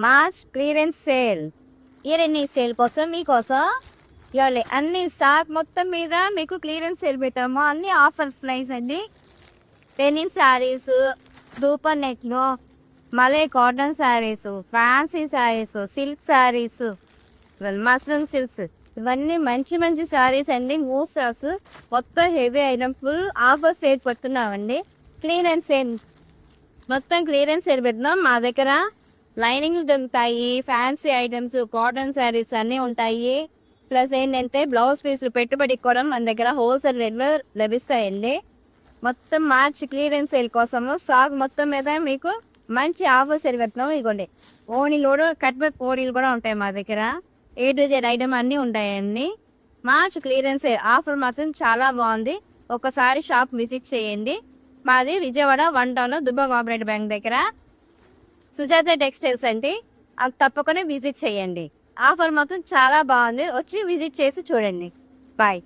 March clearance sale. Yearly sale కోసం మీకోసం ఇవ్వాలి అన్ని స్టాక్ మొత్తం మీద మీకు క్లియరెన్స్ సేల్ పెట్టాము. అన్ని ఆఫర్స్ నైస్ అండి. డెనిమ్ శారీస్, దూపర్ నెక్లో, malai cotton sarees, fancy sarees, silk sarees, muslin silks, ఇవన్నీ మంచి మంచి శారీస్ అండి. మూసాస్ మొత్తం heavy item full offer sale పెడుతున్నామండి. క్లియరెన్స్ సేల్ మొత్తం క్లియరెన్స్ సేల్ పెడుతున్నాం. మా దగ్గర లైనింగ్ దొరుకుతాయి, ఫ్యాన్సీ ఐటమ్స్, కాటన్ శారీస్ అన్నీ ఉంటాయి. ప్లస్ ఏంటంటే బ్లౌజ్ పీసులు పెట్టుబడి కూడా మన దగ్గర హోల్సేల్ రేట్లో లభిస్తాయండి. మొత్తం మార్చ్ క్లియరెన్స్ సేల్ కోసము స్టాక్ మొత్తం మీద మీకు మంచి ఆఫర్ సేల్ పెడుతున్నాం. ఇదిగోండి ఓణీలు, కట్ బ్యాక్ ఓణీలు కూడా ఉంటాయి మా దగ్గర. A to Z ఐటమ్ అన్నీ ఉంటాయండి. మార్చ్ క్లియరెన్స్ ఆఫర్ మాత్రం చాలా బాగుంది. ఒకసారి షాప్ విజిట్ చేయండి. మాది విజయవాడ 1 టౌన్ దుబ్బా కోఆపరేటివ్ బ్యాంక్ దగ్గర సుజాత టెక్స్టైల్స్ అండి. అది తప్పకుండా విజిట్ చేయండి. ఆఫర్ మాత్రం చాలా బాగుంది. వచ్చి విజిట్ చేసి చూడండి. బాయ్.